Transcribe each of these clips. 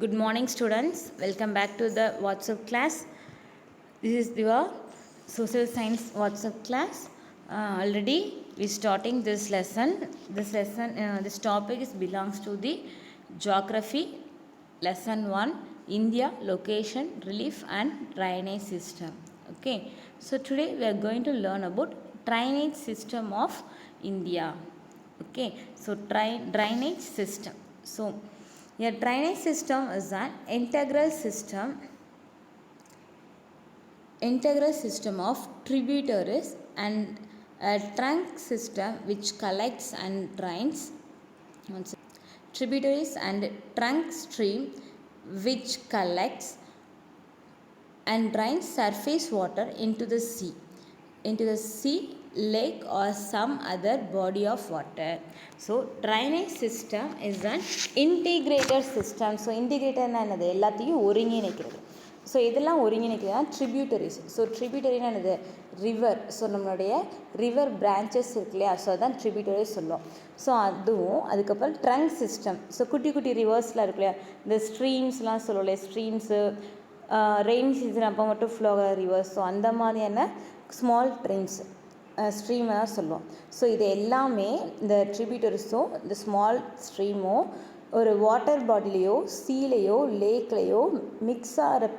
Good morning, students. Welcome back to the WhatsApp class. This is your social science WhatsApp class. Already we starting this lesson. This topic belongs to the geography lesson 1, India, location, relief and drainage system. Okay, so today we are going to learn about drainage system of India. Okay, so drainage system. So a drainage system is an integral system of tributaries and a trunk system which collects and drains tributaries and trunk stream which collects and drains surface water into the sea, lake or some other body of water. So drainage system is an integrated system. So integrated என்னது எல்லாத்தையும் ஒருங்கிணைக்கிறது. So இதெல்லாம் ஒருங்கிணைக்கிறது தான் tributaries. So ட்ரிபியூட்டரின்னு என்னது river. So நம்மளுடைய river branches இருக்கு இல்லையா, ஸோ அதான் ட்ரிபியூட்டரிஸ் சொல்லுவோம். ஸோ அதுவும் அதுக்கப்புறம் ட்ரங்க் சிஸ்டம். ஸோ குட்டி குட்டி ரிவர்ஸ்லாம் இருக்கு இல்லையா, இந்த ஸ்ட்ரீம்ஸ்லாம் சொல்லலை, ஸ்ட்ரீம்ஸு ரெயின் சீசன் அப்போ மட்டும் ஃப்ளோ ஆகிற ரிவர்ஸ். ஸோ அந்த மாதிரியான ஸ்மால் ட்ரெயின்ஸ் ஸ்ட்ரீமை தான் சொல்லுவோம். ஸோ இது எல்லாமே இந்த ட்ரிபியூட்டரிஸும் இந்த ஸ்மால் ஸ்ட்ரீமும் ஒரு வாட்டர் பாடிலையோ சீலையோ லேக்லையோ மிக்ஸ் ஆகிற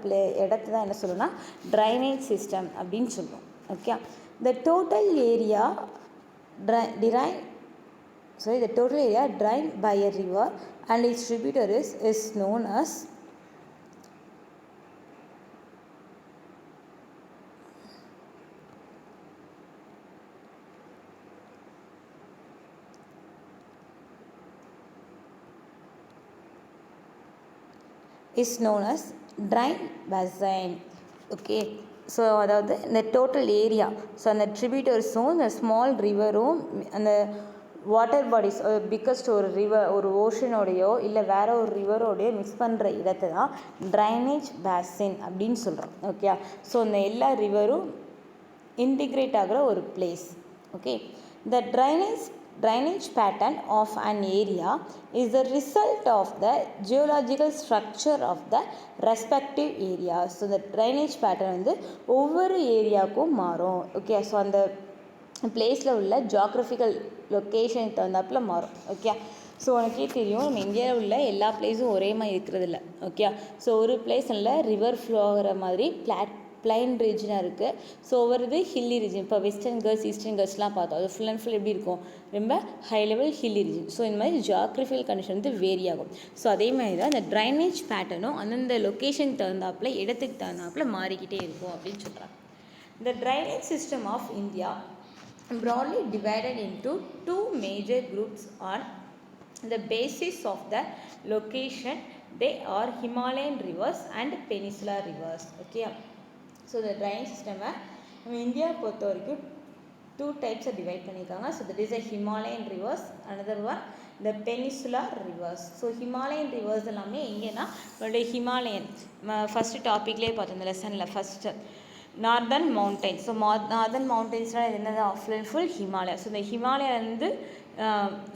இடத்த தான் என்ன சொல்லணும்னா ட்ரைனேஜ் சிஸ்டம் அப்படின்னு சொல்லுவோம். Okay, the total area drain by a river and its tributaries is known as drain basin. Okay, so அதாவது இந்த டோட்டல் ஏரியா, ஸோ அந்த ட்ரிபியூட்டர்ஸும் இந்த ஸ்மால் ரிவரும் அந்த வாட்டர் பாடிஸ் பிக்கஸ்ட் ஒரு ரிவர் ஒரு ஓஷனோடையோ இல்லை வேற ஒரு ரிவரோடையோ மிக்ஸ் பண்ணுற இடத்தை தான் ட்ரைனேஜ் பேசின் அப்படின்னு சொல்கிறோம். ஓகே, ஸோ இந்த எல்லா ரிவரும் இன்டிகிரேட் ஆகிற ஒரு place. Okay, the drainage pattern of an area is the result of the geological structure of the respective area. So the drainage pattern வந்து ஒவ்வொரு ஏரியாவுக்கும் மாறும். ஓகே, ஸோ அந்த பிளேஸில் உள்ள ஜியாகிரபிக்கல் லொக்கேஷனுக்கு தகுந்தாப்பில் மாறும். ஓகே, ஸோ உனக்கே தெரியும் நம்ம இந்தியாவில் உள்ள எல்லா பிளேஸும் ஒரே மாதிரி இருக்கிறது இல்லை. ஓகே, ஸோ ஒரு பிளேஸ் நல்ல ரிவர் ஃப்ளோ ஆகிற மாதிரி பிளைன் ரீஜனாக இருக்குது. ஸோ ஒவ்வொரு இது ஹில்லி ரீஜன். இப்போ வெஸ்டர்ன் கேர்ள்ஸ் ஈஸ்டர்ன் கேர்ள்ஸ்லாம் பார்த்தோம், அது ஃபுல் அண்ட் ஃபுல் எப்படி இருக்கும், ரொம்ப high level hilly region. So இந்த மாதிரி ஜியாகிரபிக்கல் கண்டிஷன் வந்து வேரி ஆகும். ஸோ அதே மாதிரி தான் இந்த ட்ரைனேஜ் பேட்டர்னும் அந்தந்த லொக்கேஷனுக்கு தகுந்தாப்பில் இடத்துக்கு தகுந்தாப்பில் மாறிக்கிட்டே இருக்கும் அப்படின்னு சொல்கிறாங்க. The drainage system of India broadly divided into two major groups on the basis of the location. They are Himalayan rivers and peninsular rivers. Okay, so இந்த ட்ரைனேஜ் சிஸ்டமை நம்ம இந்தியா பொறுத்த வரைக்கும் 2 டைப்ஸை டிவைட் பண்ணியிருக்காங்க. So that is a Himalayan rivers, another one இந்த peninsular rivers. So Himalayan rivers எல்லாமே எங்கேன்னா நம்மளுடைய ஹிமாலயன் ஃபஸ்ட்டு டாப்பிக்லேயே பார்த்தோம் இந்த லெசனில் first northern mountains. So northern மவுண்டைன்ஸ்னால் என்னது ஃபுல் ஹிமாலயா. ஸோ இந்த ஹிமாலயாவிலேருந்து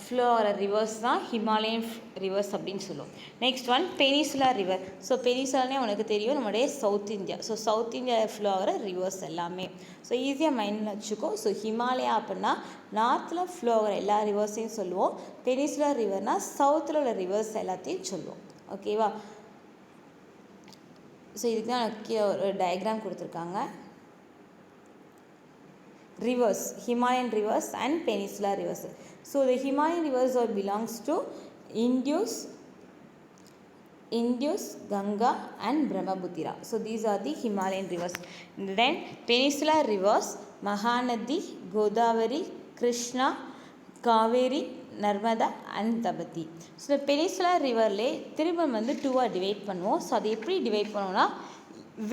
ஃப்ளோ ஆகிற ரிவர்ஸ் தான் ஹிமாலயன் ரிவர்ஸ் அப்படின்னு சொல்லுவோம். Next one peninsula river. So பெனிசுலானே உனக்கு தெரியும் நம்மளுடைய சவுத் இந்தியா. ஸோ சவுத் இந்தியாவில் ஃப்ளோ ஆகிற ரிவர்ஸ் எல்லாமே ஸோ ஈஸியாக மைண்டில் வச்சுக்கோ. ஸோ ஹிமாலயா அப்படின்னா நார்த்தில் ஃப்ளோ ஆகிற எல்லா ரிவர்ஸையும் சொல்லுவோம். பெனிசுலா ரிவர்னால் சவுத்தில் உள்ள ரிவர்ஸ் எல்லாத்தையும் சொல்லுவோம். ஓகேவா? ஸோ இதுக்கு தான் ஒரு டயக்ராம் கொடுத்துருக்காங்க. Rivers, Himalayan rivers and peninsular rivers. So the Himalayan rivers belongs to Indus, Ganga and Brahmaputra. So these are the Himalayan rivers. Then peninsular rivers Mahanadi, Godavari, Krishna, Kaveri, Narmada and Tapati. So the peninsular riverலே திரும்ப வந்து டூவாக divide பண்ணுவோம். So அதை எப்படி divide பண்ணுவோம்னா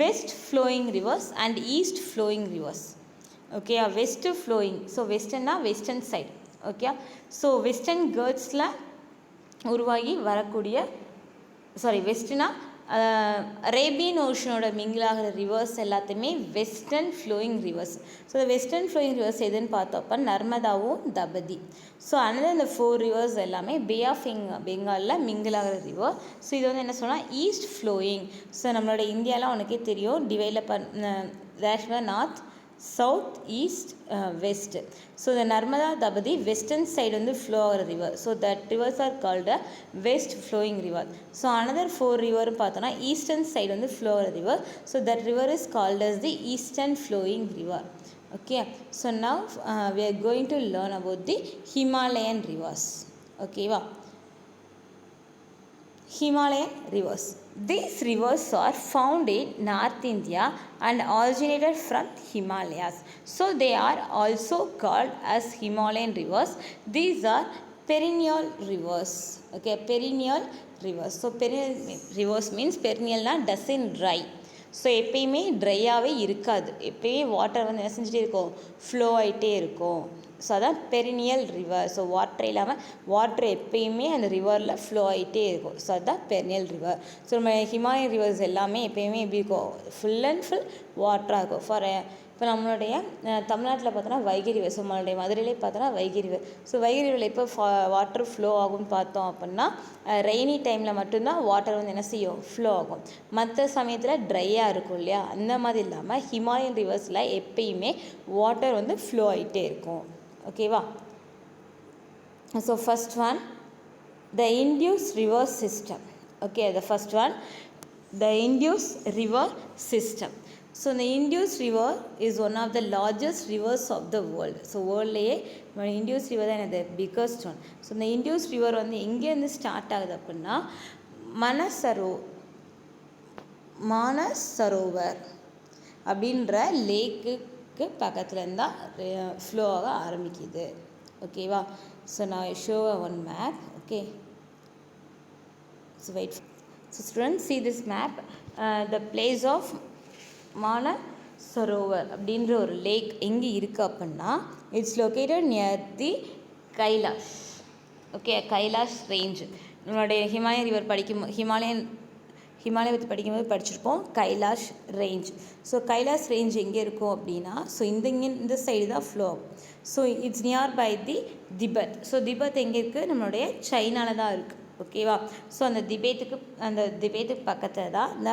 west flowing rivers and east flowing rivers. Okay, west flowing. So வெஸ்டர்னா western side. Okay, so western கேர்ட்ஸில் உருவாகி வரக்கூடிய வெஸ்ட்னா அரேபியன் ஓஷனோட மிங்கிள் ஆகிற ரிவர்ஸ் எல்லாத்தையுமே வெஸ்டர்ன் ஃப்ளோயிங் ரிவர்ஸ். ஸோ இந்த வெஸ்டர்ன் ஃப்ளோயிங் ரிவர்ஸ் எதுன்னு பார்த்தப்ப நர்மதாவும் தபதி. ஸோ அதனால் இந்த 4 ரிவர்ஸ் எல்லாமே பே ஆஃப் பெங்காலில் மிங்கிள் ஆகிற ரிவர். ஸோ இது வந்து என்ன சொன்னால் ஈஸ்ட் ஃப்ளோயிங். ஸோ நம்மளோட இந்தியாவில் உனக்கே தெரியும் டிவைடில் north south east west. So இந்த நர்மதா தபதி வெஸ்டர்ன் சைடு வந்து ஃப்ளோ ஆகிற river. So that rivers are called west flowing river. So another 4 ரிவரும் பார்த்தோன்னா ஈஸ்டர்ன் சைடு வந்து ஃப்ளோ ஆகிற river. So that river is called as the eastern flowing river. Okay, so now we are going to learn about the Himalayan rivers. Okay, wow. Himalayan rivers. These rivers are found in North India and originated from Himalayas. So they are also called as Himalayan rivers. These are perennial rivers. Okay, perennial rivers. So perennial rivers means perennial na doesn't dry. So எப்பயுமே ட்ரையாகவே இருக்காது. எப்பயுமே water வந்து என்ன செஞ்சுட்டே இருக்கும், flow ஆகிட்டே இருக்கும். So அதான் பெரினியல் ரிவர். ஸோ வாட்டர் இல்லாமல் வாட்டர் எப்பயுமே அந்த ரிவரில் ஃப்ளோ ஆகிட்டே இருக்கும். ஸோ அதுதான் பெரினியல் ரிவர். ஸோ நம்ம ஹிமாலயன் ரிவர்ஸ் எல்லாமே எப்பயுமே எப்படி இருக்கும், ஃபுல் அண்ட் ஃபுல் வாட்டராக இருக்கும். இப்போ நம்மளுடைய தமிழ்நாட்டில் பார்த்தோன்னா வைகை ரிவர். ஸோ நம்மளுடைய மதுரையிலே பார்த்தோன்னா வைகை ரிவர். ஸோ வைகை ரிவரில் எப்போ வாட்டர் ஃப்ளோ ஆகும்னு பார்த்தோம் அப்படின்னா ரெய்னி டைமில் மட்டும்தான் வாட்டர் வந்து என்ன செய்யும், ஃப்ளோ ஆகும். மற்ற சமயத்தில் ட்ரையாக இருக்கும் இல்லையா, அந்த மாதிரி இல்லாமல் ஹிமாலயன் ரிவர்ஸில் எப்பயுமே வாட்டர் வந்து ஃப்ளோ ஆகிட்டே இருக்கும். ஓகேவா? So first one the Indus river system. Okay, the first one the Indus river system. So the Indus river is one of the largest rivers of the world. So worldலயே Indus river தான் the biggest one. So the Indus river வந்து எங்கேருந்து start ஆகுது அப்படின்னா மானசரோவர் அப்படின்ற லேக்குக்கு பக்கத்தில் இருந்தால் flow ஆக ஆரம்பிக்குது. ஓகேவா? ஸோ நான் show one map. Okay, so wait. So students see this map. The place of Manasarovar அப்படின்ற ஒரு லேக் எங்கே இருக்குது அப்படின்னா it's located near the Kailash. Okay, Kailash range. நம்மளுடைய ஹிமாலயன் ரிவர் ஹிமாலய பற்றி படிக்கும்போது படிச்சிருப்போம் Kailash range. So Kailash range எங்கே இருக்கும் அப்படின்னா ஸோ இந்த சைடு தான் ஃப்ளோ ஆகும். So it's near by the Tibet. So Tibet எங்கே இருக்குது, நம்மளுடைய சைனாவில் தான் இருக்குது. ஓகேவா? ஸோ அந்த திபெத்துக்கு பக்கத்தில் தான் இந்த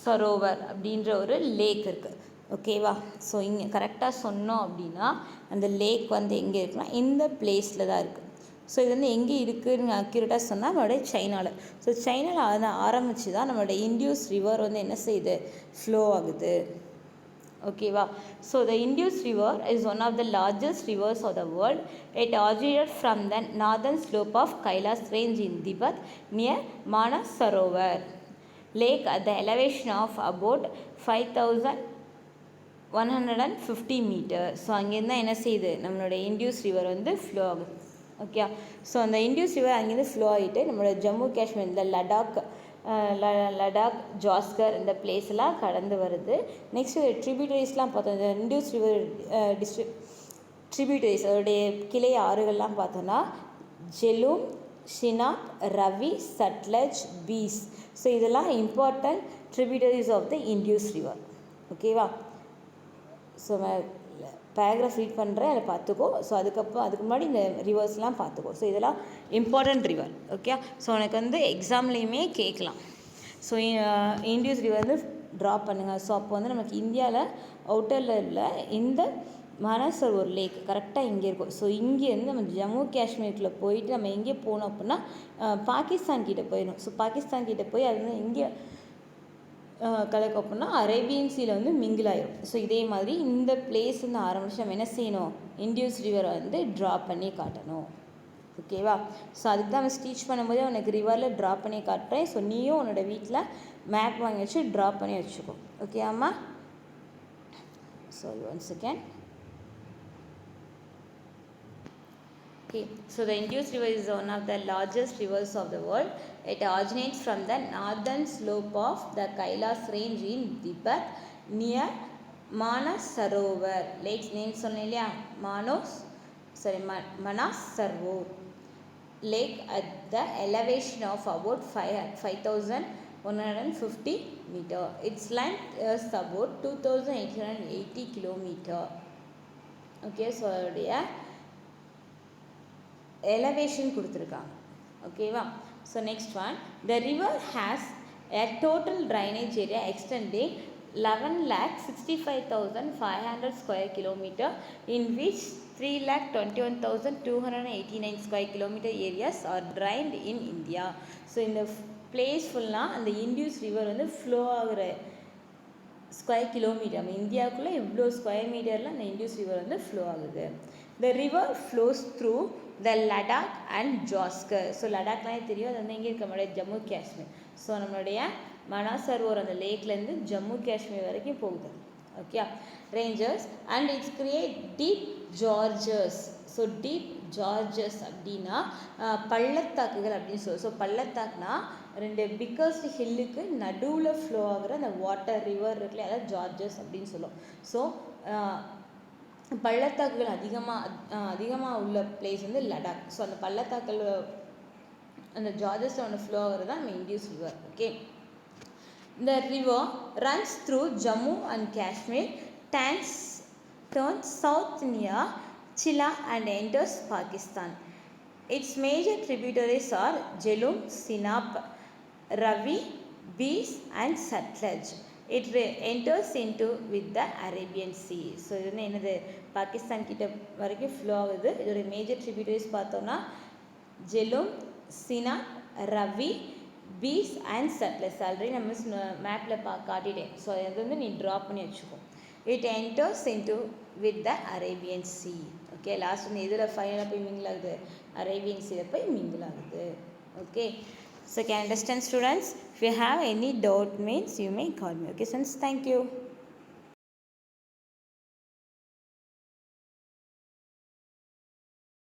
சரோவர் அப்படின்ற ஒரு லேக் இருக்குது. ஓகேவா? ஸோ இங்கே கரெக்டாக சொன்னோம் அப்படின்னா அந்த லேக் வந்து எங்கே இருக்குன்னா இந்த பிளேஸில் தான் இருக்குது. ஸோ இது வந்து எங்கே இருக்குதுன்னு அக்யூரேட்டாக சொன்னால் நம்மளுடைய சைனாவில். ஸோ சைனாவில் அதை ஆரம்பித்து தான் நம்மளுடைய இண்டஸ் ரிவர் வந்து என்ன செய்யுது, ஃப்ளோ ஆகுது. ஓகேவா? So the Indus river is one of the largest rivers of the world. It originated from the northern slope of Kailash range in Tibet near Manasarovar lake at the elevation of about 5150 meters. So அங்கேருந்து என்ன செய்யுது, நம்மளோட Indus river வந்து flow ஆகுது. Okay, so அந்த Indies river அங்கேருந்து flow ஆகிட்டு நம்மளோட ஜம்மு காஷ்மீர் இந்த லடாக் ஜாஸ்கர் இந்த பிளேஸ்லாம் கடந்து வருது. நெக்ஸ்ட் ட்ரிபியூட்டரிஸ்லாம் பார்த்தோம். இந்த இண்டஸ் ரிவர் ட்ரிபியூட்டரிஸ் அதோடைய கிளை ஆறுகள்லாம் பார்த்தோன்னா ஜெலும், ஷினாப், ரவி, சட்லஜ், பீஸ். ஸோ இதெல்லாம் important tributaries of the Indus river. ஓகேவா? ஸோ பேராகிராஃப் ரீட் பண்ணுறேன், அதை பார்த்துக்கோ. ஸோ அதுக்கு முன்னாடி இந்த ரிவர்ஸ்லாம் பார்த்துக்கோ. ஸோ இதெல்லாம் இம்பார்ட்டன்ட் ரிவர். ஓகே, ஸோ உனக்கு வந்து எக்ஸாம்லேயுமே கேட்கலாம். ஸோ இண்டஸ் ரிவர் வந்து ட்ரா பண்ணுங்கள். ஸோ அப்போ வந்து நமக்கு இந்தியாவில் அவுட்டரில் உள்ள இந்த மானசரோவர் லேக் கரெக்டாக இங்கே இருக்கும். ஸோ இங்கேருந்து நம்ம ஜம்மு காஷ்மீருக்குள்ளே போயிட்டு நம்ம எங்கே போனோம் அப்படின்னா பாகிஸ்தான் கிட்டே போயிடும். ஸோ பாகிஸ்தான் கிட்டே போய் அது வந்து எங்கே கலக்கும் அப்படின்னா அரேபியன் சீல வந்து மிங்கிள் ஆயிடும். ஸோ இதே மாதிரி இந்த பிளேஸ் வந்து ஆரம்பித்து நம்ம என்ன செய்யணும், இண்டஸ் ரிவரை வந்து ட்ரா பண்ணி காட்டணும். ஓகேவா? ஸோ அதுக்கு தான் நம்ம ஸ்டீச் பண்ணும்போதே உனக்கு ரிவரில் ட்ரா பண்ணி காட்டுறேன். ஸோ நீயும் உன்னோட வீட்டில் மேப் வாங்கி வச்சு ட்ரா பண்ணி வச்சுக்கோ. ஓகே அம்மா? So one second. Okay, so the Indus river is one of the largest rivers of the world. It originates from the northern slope of the Kailash range in Tibet near Manasarovar. Lake's name சொன்னேன் இல்லையா, Manasarovar. So Indus river is one of the largest rivers of the world. It originates from the northern slope of the Kailash range in Tibet near Manasarovar. Lake's name சொன்னேன் இல்லையா, Manasarovar. So Indus river is one of the largest rivers of the world. It originates from the northern slope of the Kailash range in Tibet near Manasarovar. Lake's name சொன்னேன் இல்லையா, Manasarovar. lake at the elevation of about 5,150 meter. Its length is about 2,880 kilometer. Okay, so அதோடைய elevation கொடுத்துருக்காங்க. ஓகேவா? So next one, the river has a total drainage area extending 11,65,500 square kilometer, in which 3,21,289 square kilometer areas are drained in India. So இந்த place ஃபுல்லாக அந்த Indies river வந்து flow ஆகிற square kilometre, நம்ம இந்தியாவுக்குள்ளே இவ்வளோ ஸ்கொயர் மீட்டரில் அந்த இண்டஸ் ரிவர் வந்து ஃப்ளோ ஆகுது. The river flows through the Ladakh and Jaskar. So லடாக்னாலே தெரியும், அது வந்து எங்கே இருக்க நம்மளுடைய ஜம்மு காஷ்மீர். ஸோ நம்மளுடைய மனாசரோவர் அந்த லேக்லேருந்து ஜம்மு காஷ்மீர் வரைக்கும் போகுது. Okay, rangers and it's create deep gorges. So deep gorges அப்படின்னா பள்ளத்தாக்குகள் அப்படின்னு சொல்லுவோம். ஸோ பள்ளத்தாக்குனா ரெண்டு பிக்கஸ்ட் ஹில்லுக்கு நடுவில் ஃப்ளோ ஆகிற அந்த வாட்டர் ரிவர் இருக்குல்ல, அதாவது ஜார்ஜஸ் அப்படின்னு சொல்லுவோம். ஸோ பள்ளத்தாக்குகள் அதிகமாக உள்ள பிளேஸ் வந்து லடாக். ஸோ அந்த பள்ளத்தாக்கில் அந்த ஜார்ஜஸில் ஒன்று ஃப்ளோ ஆகிறது தான் நம்ம Indus river. Okay, the river runs through Jammu and Kashmir, turns south near Chilla and enters Pakistan. Its major tributaries are Jhelum, Chenab, Ravi, Beas and Satluj. It enters into with the Arabian Sea. So இது வந்து என்னது, பாகிஸ்தான் கிட்ட வரைக்கும் flow ஆகுது. இதோட major tributaries பார்த்தோம்னா Jhelum, Chenab, Ravi, Beas and Sutlej. Already நம்ம மேப்பில் காட்டிட்டேன். ஸோ அது வந்து நீ ட்ராப் பண்ணி வச்சுக்கோ. It enters into with the Arabian sea. Okay, last வந்து எதில் ஃபைனலாக போய் மிங்கிள் ஆகுது, அரேபியன் சீயில் போய் மிங்கிள் ஆகுது. Okay, so can understand students. If you have any doubt means you may call me. Okay students, thank you.